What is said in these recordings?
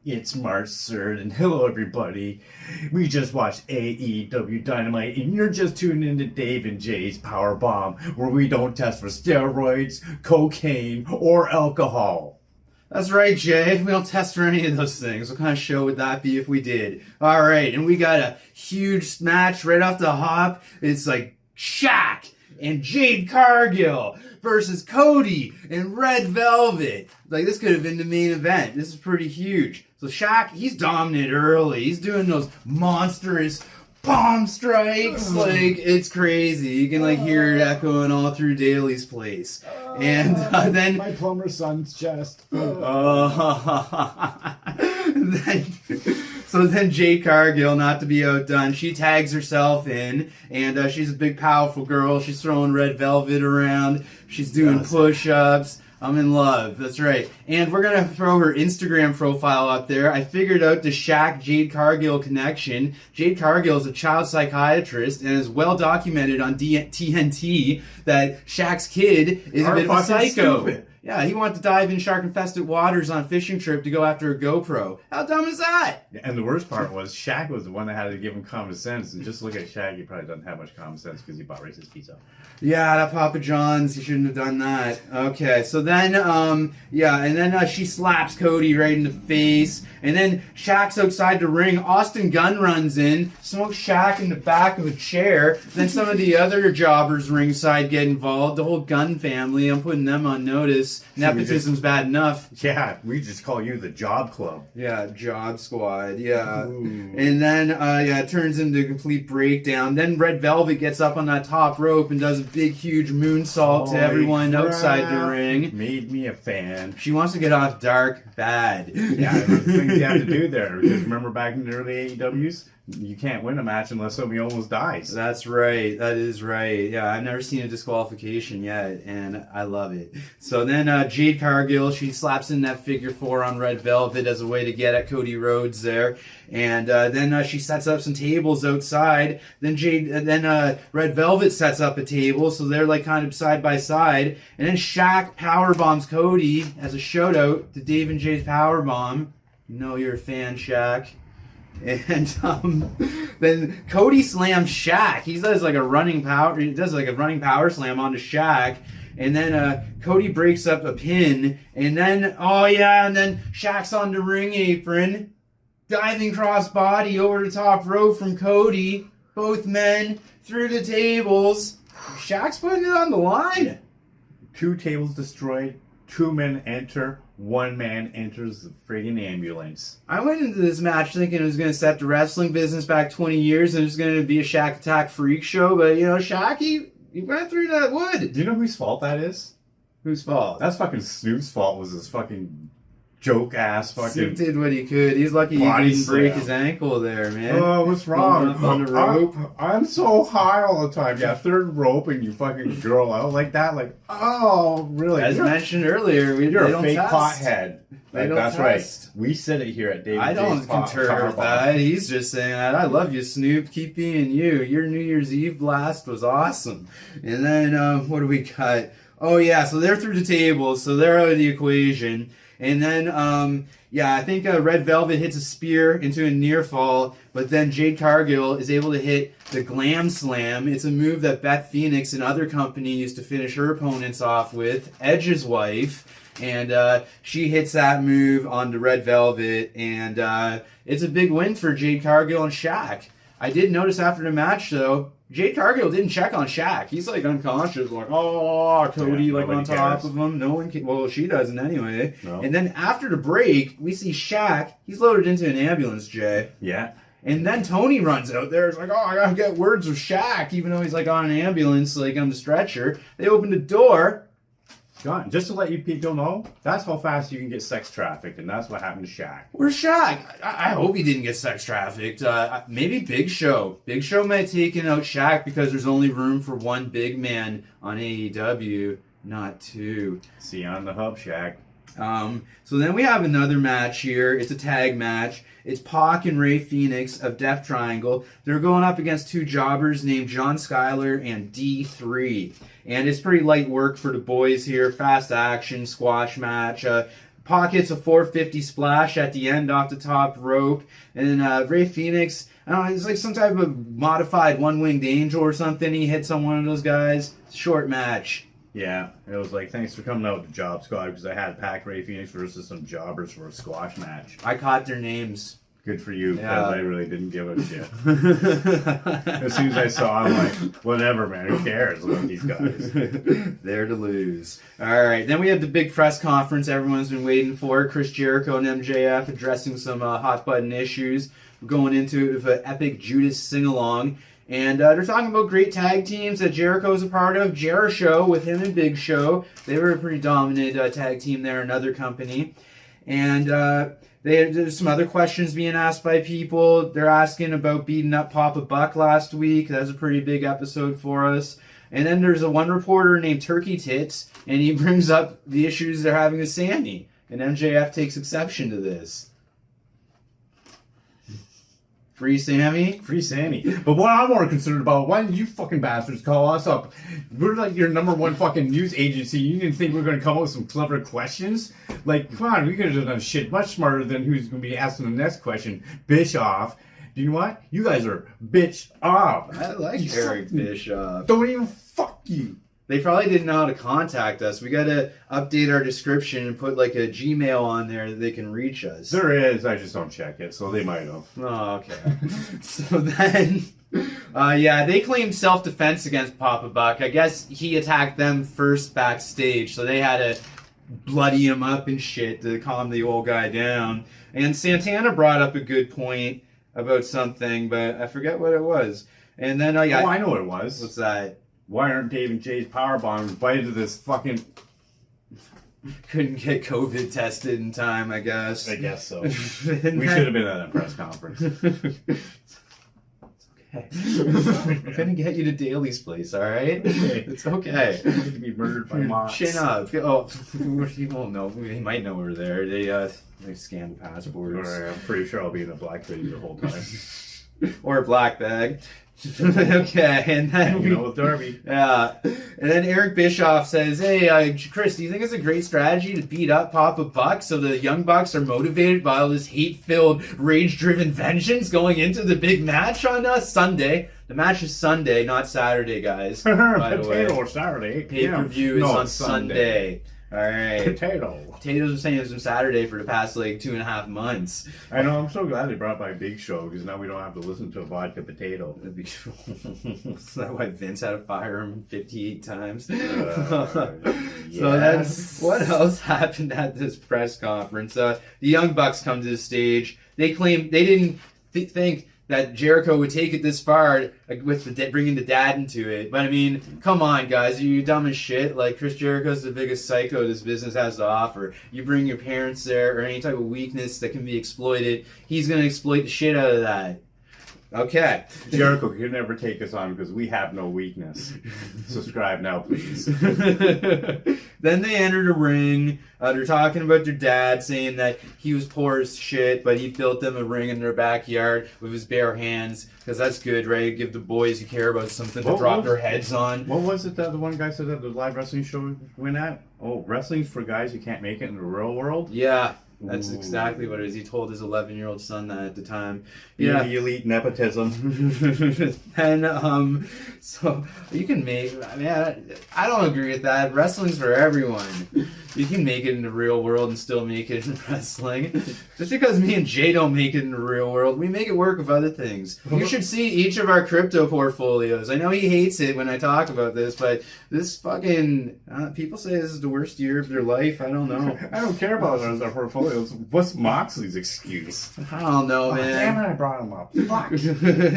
It's March 3rd, and hello everybody. We just watched AEW Dynamite, and you're just tuning into Dave and Jay's Power Bomb, where we don't test for steroids, cocaine, or alcohol. That's right, Jay. We don't test for any of those things. What kind of show would that be if we did? Alright, and we got a huge match right off the hop. It's like Shaq and Jade Cargill versus Cody and Red Velvet. Like, this could have been the main event. This is pretty huge. So Shaq, he's dominant early. He's doing those monstrous palm strikes. Like, it's crazy. You can, like, hear it echoing all through Daly's place. And then... My plumber son's chest. So then Jade Cargill, not to be outdone, she tags herself in, and she's a big, powerful girl. She's throwing Red Velvet around. She's doing push-ups. I'm in love. That's right. And we're going to throw her Instagram profile up there. I figured out the Shaq-Jade Cargill connection. Jade Cargill is a child psychiatrist and is well documented on TNT that Shaq's kid is a bit of a psycho. Stupid. Yeah, he wanted to dive in shark-infested waters on a fishing trip to go after a GoPro. How dumb is that? And the worst part was Shaq was the one that had to give him common sense. And just look at Shaq, he probably doesn't have much common sense because he bought racist pizza. Yeah, that Papa John's, he shouldn't have done that. Okay, so then, and then she slaps Cody right in the face. And then Shaq's outside the ring. Austin Gunn runs in, smokes Shaq in the back of a chair. Then some of the other jobbers ringside get involved. The whole Gunn family, I'm putting them on notice. Nepotism's bad enough. Yeah, we just call you the Job Club. Yeah, Job Squad. Yeah. Ooh. And then, it turns into a complete breakdown. Then Red Velvet gets up on that top rope and does a big, huge moonsault to everyone outside the ring. Made me a fan. She wants to get off dark bad. Yeah, the things you have to do there. Because remember back in the early AEWs? You can't win a match unless somebody almost dies. That's right. That is right. Yeah, I've never seen a disqualification yet, and I love it. So then Jade Cargill, she slaps in that figure 4 on Red Velvet as a way to get at Cody Rhodes there. And then she sets up some tables outside. Then Red Velvet sets up a table, so they're like kind of side by side. And then Shaq powerbombs Cody as a shout out to Dave and Jay's powerbomb. You know you're a fan, Shaq. And then Cody slams Shaq. He does like a running power slam onto Shaq. And then Cody breaks up a pin. And then and then Shaq's on the ring apron, diving cross body over the top rope from Cody. Both men through the tables. Shaq's putting it on the line. 2 tables destroyed. 2 men enter. 1 man enters the friggin' ambulance. I went into this match thinking it was going to set the wrestling business back 20 years and it was going to be a Shaq Attack freak show, but Shaq, he went through that wood. Do you know whose fault that is? Whose fault? That's fucking Snoop's fault. Was his fucking joke ass fucking. Snoop did what he could. He's lucky he didn't break his ankle there, man. Oh, what's wrong? On the rope. I'm so high all the time. Yeah, 3rd rope and you fucking girl out like that. Like, oh, really? As mentioned earlier, you're a fake pothead. Like, that's test. right. We said it here at David. I don't concur with that. He's just saying that. I love you, Snoop. Keep being you. Your New Year's Eve blast was awesome. And then, what do we got? Oh, yeah, so they're through the table, so they're out of the equation. And then, I think Red Velvet hits a spear into a near fall, but then Jade Cargill is able to hit the Glam Slam. It's a move that Beth Phoenix and other company used to finish her opponents off with, Edge's wife. And she hits that move on the Red Velvet, and it's a big win for Jade Cargill and Shaq. I did notice after the match, though, Jade Cargill didn't check on Shaq. He's like unconscious, like, Cody, like on top of him. No one can. Well, she doesn't anyway. No. And then after the break, we see Shaq. He's loaded into an ambulance, Jay. Yeah. And then Tony runs out there. It's like, I gotta get words with Shaq, even though he's like on an ambulance, like on the stretcher. They open the door. Gone. Just to let you people know, that's how fast you can get sex trafficked, and that's what happened to Shaq. Where's Shaq? I hope he didn't get sex trafficked. Maybe Big Show. Big Show might have taken out Shaq because there's only room for 1 big man on AEW, not 2. See you on the hub, Shaq. So then we have another match here. It's a tag match. It's Pac and Ray Fenix of Death Triangle. They're going up against 2 jobbers named John Skylar and D3. And it's pretty light work for the boys here. Fast action, squash match. Pac hits a 450 splash at the end off the top rope. And then Ray Fenix, I don't know, it's like some type of modified one-winged angel or something. He hits on one of those guys. Short match. Yeah, it was like, thanks for coming out with the Job Squad, because I had Pac Ray Phoenix versus some jobbers for a squash match. I caught their names. Good for you, because I really didn't give a shit. As soon as I saw him, like, whatever, man, who cares about these guys? There to lose. All right, then we had the big press conference everyone's been waiting for. Chris Jericho and MJF addressing some hot-button issues. We're going into it with an epic Judas sing-along. And they're talking about great tag teams that Jericho's a part of. Jericho with him and Big Show. They were a pretty dominant tag team there, another company. And there's some other questions being asked by people. They're asking about beating up Papa Buck last week. That was a pretty big episode for us. And then there's one reporter named Turkey Tits, and he brings up the issues they're having with Sammy. And MJF takes exception to this. Free Sammy? Free Sammy. But what I'm more concerned about, why did you fucking bastards call us up? We're like your number one fucking news agency. You didn't think we were going to come up with some clever questions? Like, come on, we could have done shit much smarter than who's going to be asking the next question. Bischoff. Do you know what? You guys are bitch off. I like Eric Bischoff. Don't even fuck you. They probably didn't know how to contact us. We got to update our description and put like a Gmail on there that they can reach us. There is. I just don't check it, so they might have. Oh, okay. So then, they claimed self-defense against Papa Buck. I guess he attacked them first backstage, so they had to bloody him up and shit to calm the old guy down. And Santana brought up a good point about something, but I forget what it was. And then I know what it was. What's that? Why aren't Dave and Jay's Powerbomb invited to this fucking... Couldn't get COVID tested in time, I guess. I guess so. We should have been at a press conference. Okay. I'm gonna get you to Daly's place, alright? It's okay. You need to be murdered by Mox. Chin up. Oh, you won't know. They might know we're there. They scanned passports. I'm pretty sure I'll be in a black hoodie the whole time. Or a black bag. Okay, and then with Darby. Yeah, and then Eric Bischoff says, "Hey, Chris, do you think it's a great strategy to beat up Papa Buck so the Young Bucks are motivated by all this hate-filled, rage-driven vengeance going into the big match on Sunday? The match is Sunday, not Saturday, guys. By the way, Potato Saturday. Pay-per-view is on Sunday. All right. Potatoes are saying it's on Saturday for the past like 2.5 months. I know. I'm so glad they brought by Big Show because now we don't have to listen to a vodka potato. Is that why Vince had to fire him 58 times? Yes. So then, what else happened at this press conference? The Young Bucks come to the stage. They claim they didn't think that Jericho would take it this far with bringing the dad into it. But I mean, come on, guys. Are you dumb as shit? Like, Chris Jericho's the biggest psycho this business has to offer. You bring your parents there or any type of weakness that can be exploited, he's going to exploit the shit out of that. Okay. Jericho can never take us on because we have no weakness. Subscribe now, please. Then they enter the ring. They're talking about their dad, saying that he was poor as shit, but he built them a ring in their backyard with his bare hands. Because that's good, right? Give the boys who care about something to drop their heads on. What was it that the one guy said that the live wrestling show went at? Oh, wrestling's for guys who can't make it in the real world? Yeah. That's exactly what it is. He told his 11-year-old son that at the time. Yeah, the elite nepotism. And so you can make. I mean, I don't agree with that. Wrestling's for everyone. You can make it in the real world and still make it in wrestling. Just because me and Jay don't make it in the real world, we make it work with other things. You should see each of our crypto portfolios. I know he hates it when I talk about this, but this fucking people say this is the worst year of their life. I don't know. I don't care about our portfolios. What's Moxley's excuse? I don't know, man. Damn it, I brought him up. Fuck.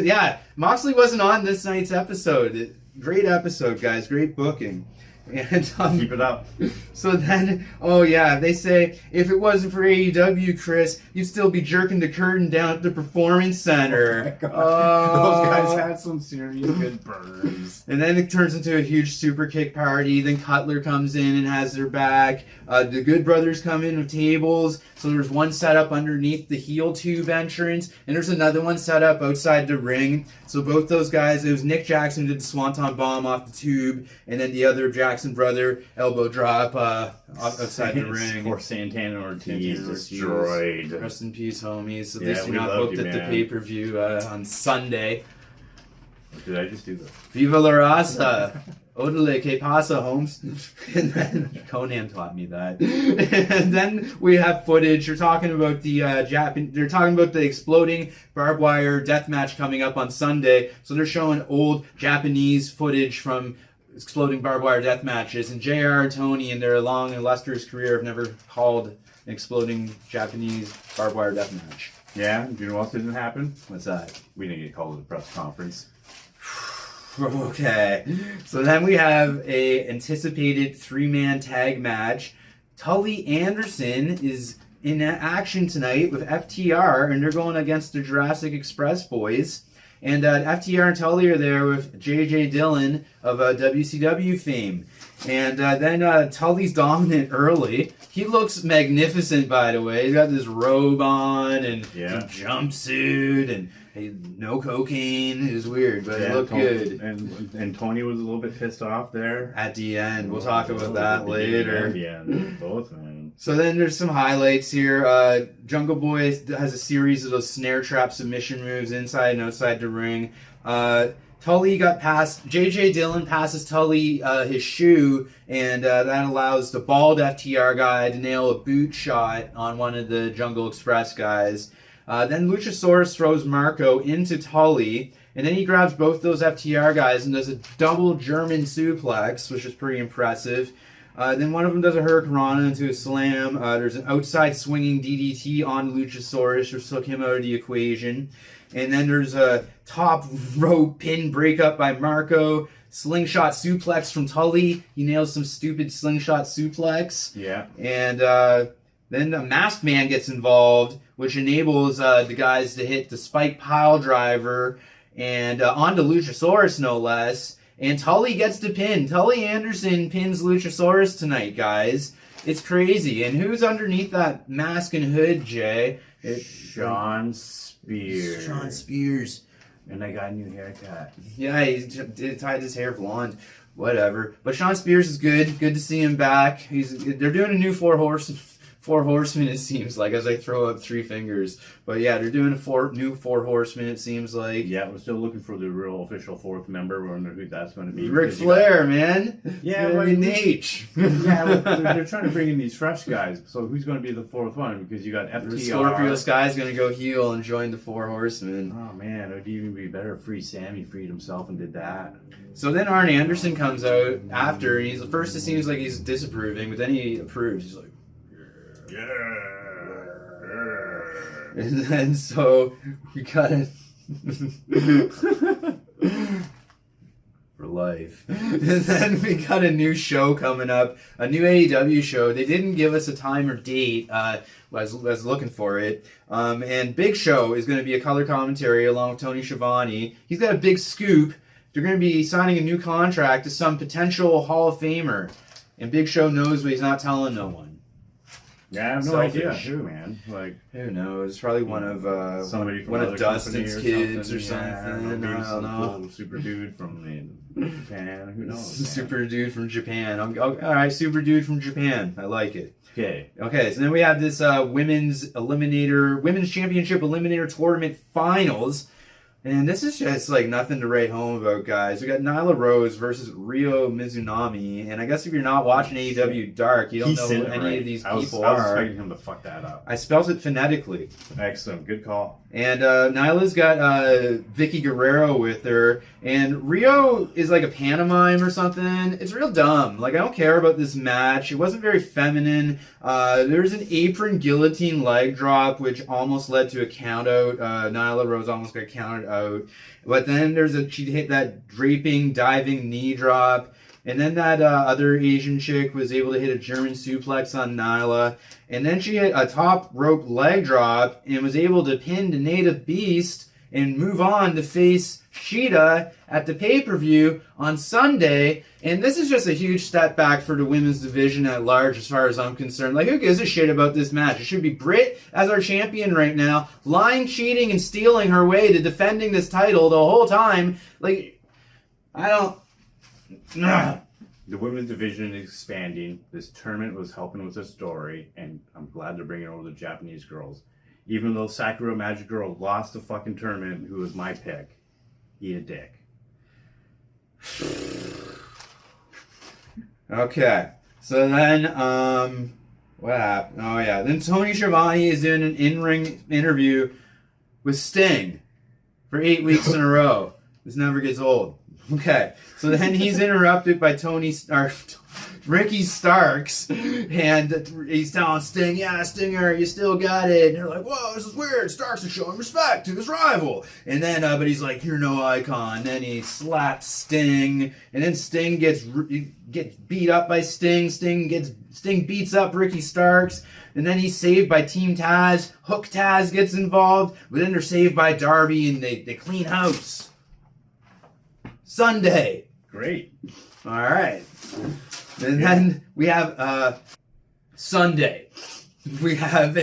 Yeah, Moxley wasn't on this night's episode. Great episode, guys. Great booking. And keep it up. So then, they say if it wasn't for AEW, Chris, you'd still be jerking the curtain down at the Performance Center. Those guys had some serious good burns. And then it turns into a huge Superkick Party. Then Cutler comes in and has their back. The Good Brothers come in with tables. So there's one set up underneath the heel tube entrance, and there's another one set up outside the ring. So both those guys, it was Nick Jackson who did the Swanton Bomb off the tube, and then the other Jackson brother elbow drop outside the ring. Poor Santana Ortiz destroyed. Rest in peace, homies. At Yeah, least you're we not love booked you, at the man. pay-per-view on Sunday. Did I just do that? Viva la raza. Odele, que pasa, Holmes? And then Conan taught me that. And then we have footage. They're talking about they're talking about the exploding barbed wire death match coming up on Sunday. So they're showing old Japanese footage from exploding barbed wire death matches. And JR and Tony, in their long and illustrious career, have never called an exploding Japanese barbed wire death match. Yeah, do you know what else didn't happen? What's that? We didn't get called to the press conference. Okay, so then we have a anticipated 3-man tag match. Tully Anderson is in action tonight with FTR, and they're going against the Jurassic Express boys. And FTR and Tully are there with JJ Dillon of WCW fame. And then Tully's dominant early. He looks magnificent, by the way. He's got this robe on and jumpsuit and no cocaine. It was weird, but it looked good. And Tony was a little bit pissed off there. At the end. We'll talk about that later. Yeah, both, man. So then there's some highlights here. Jungle Boy has a series of those snare trap submission moves inside and outside the ring. Tully got past, JJ Dillon passes Tully his shoe, and that allows the bald FTR guy to nail a boot shot on one of the Jungle Express guys. Then Luchasaurus throws Marco into Tully, and then he grabs both those FTR guys and does a double German suplex, which is pretty impressive. Then one of them does a Hurricanrana into a slam. There's an outside swinging DDT on Luchasaurus, which took him out of the equation. And then there's a top rope pin breakup by Marco. Slingshot suplex from Tully. He nails some stupid slingshot suplex. Yeah. And then the Masked Man gets involved, which enables the guys to hit the spike pile driver and onto Luchasaurus, no less. And Tully gets the pin. Tully Anderson pins Luchasaurus tonight, guys. It's crazy. And who's underneath that mask and hood, Jay? Shawn Spears. Shawn Spears. And I got a new haircut. Yeah, he tied his hair blonde. Whatever. But Shawn Spears is good. Good to see him back. They're doing a new Four Horsemen, it seems like, as I throw up 3 fingers. But yeah, they're doing a new Four Horsemen, it seems like. Yeah, we're still looking for the real official 4th member. We wonder who that's going to be. Ric Flair, man. Yeah, Nate. Yeah, they're trying to bring in these fresh guys. So who's going to be the 4th one? Because you got FTR. Scorpio Sky's going to go heel and join the Four Horsemen. Oh man, it would even be better if Sammy freed himself and did that. So then Arn Anderson comes out after, and it seems like he's disapproving, but then he approves. He's like, Yeah. and then so we got it for life. And then we got a new show coming up, a new AEW show. They didn't give us a time or date. I was looking for it. And Big Show is going to be a color commentary along with Tony Schiavone. He's got a big scoop. They're going to be signing a new contract to some potential Hall of Famer. And Big Show knows, but he's not telling no one. Yeah, I have no Selfish. idea who, man. Like, who knows? Probably one of somebody from one of another Dustin's company kids or something. something. Yeah, I don't know. Cool super dude from Japan. Who knows? Super dude from Japan. All right, super dude from Japan. I like it. Okay. Okay, so then we have this women's championship eliminator tournament finals. And this is just like nothing to write home about, guys. We got Nyla Rose versus Ryo Mizunami, and I guess if you're not watching AEW Dark, you don't know who any of these people I was are. expecting him to fuck that up. I spelled it phonetically. Excellent, good call. And Nyla's got Vicky Guerrero with her, and Ryo is like a pantomime or something. It's real dumb. Like, I don't care about this match. It wasn't very feminine. There's an apron guillotine leg drop, which almost led to a count out. Nyla Rose almost got counted out. But then she hit that draping, diving knee drop. And then that other Asian chick was able to hit a German suplex on Nyla. And then she hit a top rope leg drop and was able to pin the Native Beast and move on to face Shida at the pay-per-view on Sunday. And this is just a huge step back for the women's division at large as far as I'm concerned. Like, who gives a shit about this match? It should be Britt as our champion right now, lying, cheating, and stealing her way to defending this title the whole time. Like, I don't... The women's division is expanding. This tournament was helping with the story, and I'm glad they're bringing over the Japanese girls. Even though Sakura Magic Girl lost the fucking tournament, who was my pick. Eat a dick. Okay. So then, what happened? Oh, yeah. Then Tony Schiavone is doing an in-ring interview with Sting for 8 weeks in a row. This never gets old. Okay. So then he's interrupted by Ricky Starks, and he's telling Sting, yeah, Stinger, you still got it. And they're like, whoa, this is weird. Starks is showing respect to his rival. And then, but he's like, you're no icon. Then he slaps Sting, and then Sting gets beat up by Sting. Sting beats up Ricky Starks, and then he's saved by Team Taz. Hook Taz gets involved, but then they're saved by Darby, and they clean house. Sunday. Great. All right. And then we have Sunday. We have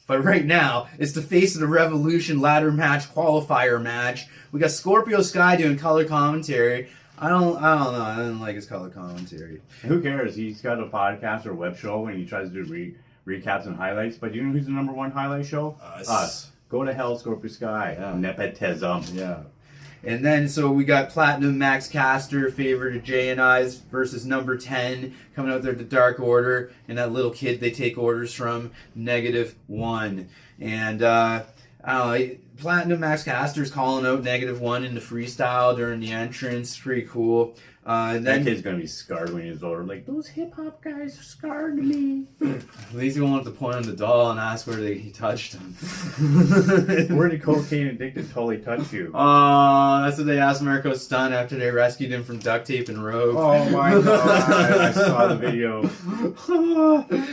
but right now it's the Face of the Revolution ladder match qualifier match. We got Scorpio Sky doing color commentary. I don't know. I didn't like his color commentary. Who cares? He's got a podcast or web show and he tries to do recaps and highlights. But you know who's the number one highlight show? Us. Go to hell, Scorpio Sky. Yeah. Nepotism. Yeah. And then, so we got Platinum Max Caster, favorite of Jay and I's, versus number 10, coming out there to Dark Order, and that little kid they take orders from, -1. And, I don't know, Platinum Max Caster's calling out -1 in the freestyle during the entrance. Pretty cool. And then that kid's gonna be scarred when he's older. Like, those hip hop guys scarred me. At least he won't have to point on the doll and ask where he touched him. Where did cocaine addicted Tully touch you? That's what they asked Marco Stunt after they rescued him from duct tape and rope. Oh my god, I saw the video.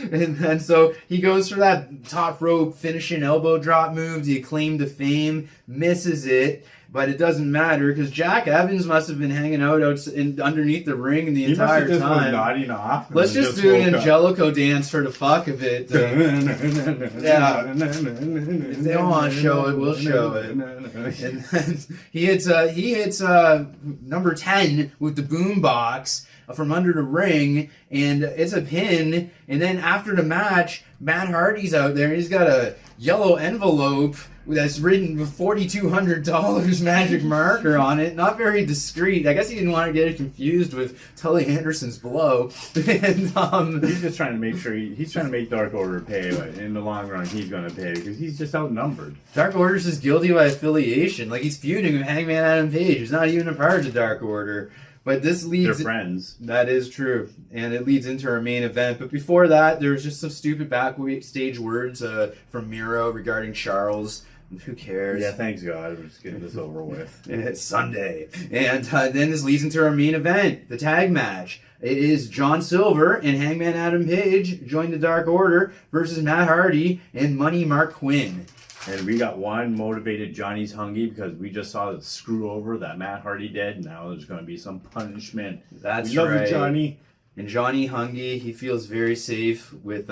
And then so he goes for that top rope finishing elbow drop move, the Acclaim to Fame, misses it. But it doesn't matter because Jack Evans must have been hanging out underneath the ring the entire just time. Nodding off. Let's just do an Angelico dance for the fuck of it. Yeah. If they don't want to show it, we'll show it. And then he hits number 10 with the boombox from under the ring, and it's a pin. And then after the match, Matt Hardy's out there. He's got a yellow envelope that's written with $4,200 magic marker on it. Not very discreet. I guess he didn't want to get it confused with Tully Anderson's blow. And he's just trying to make sure he's trying to make Dark Order pay, but in the long run he's going to pay because he's just outnumbered. Dark Order's just guilty by affiliation. Like, he's feuding with Hangman Adam Page, who's not even a part of the Dark Order. But this leads... They're friends. That is true. And it leads into our main event. But before that, there was just some stupid backstage words from Miro regarding Charles. Who cares? Yeah, thanks God. We're just getting this over with. And it's Sunday. And then this leads into our main event, the tag match. It is John Silver and Hangman Adam Page join the Dark Order versus Matt Hardy and Money Mark Quinn. And we got one motivated Johnny's hungry because we just saw the screw over that Matt Hardy did. Now there's going to be some punishment. That's we love right. You, Johnny. And Johnny Hungy, he feels very safe with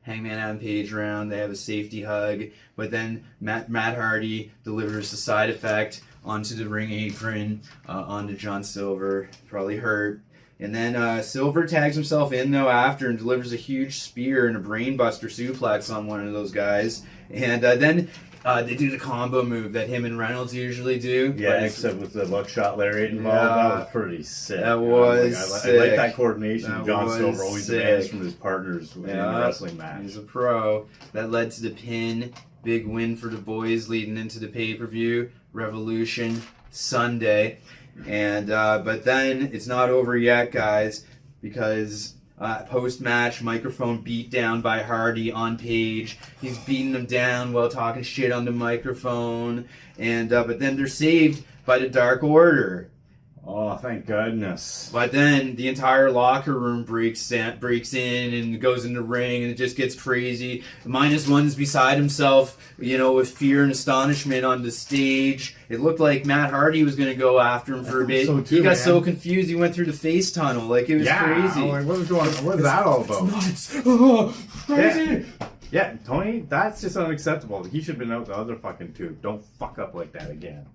Hangman Adam Page around. They have a safety hug. But then Matt Hardy delivers the side effect onto the ring apron, onto John Silver. Probably hurt. And then Silver tags himself in, though, after and delivers a huge spear and a brainbuster suplex on one of those guys. And then they do the combo move that him and Reynolds usually do. Yeah, except with the buckshot lariat involved. Yeah, that was pretty sick. That was sick. I like that coordination. That John Silver always demands from his partners in a wrestling match. He's a pro. That led to the pin. Big win for the boys leading into the pay-per-view. Revolution Sunday. And but then it's not over yet, guys, because post-match microphone beat down by Hardy on Page. He's beating him down while talking shit on the microphone, and but then they're saved by the Dark Order. Oh, thank goodness. But then the entire locker room breaks in and goes in the ring, and it just gets crazy. -1's beside himself, with fear and astonishment on the stage. It looked like Matt Hardy was going to go after him for a bit. So too, he got man. so confused, he went through the face tunnel. Like, it was crazy. I'm like, what was going on? What is that all about? Nuts. Oh, crazy. Yeah, Tony, that's just unacceptable. He should have been out the other fucking tube. Don't fuck up like that again.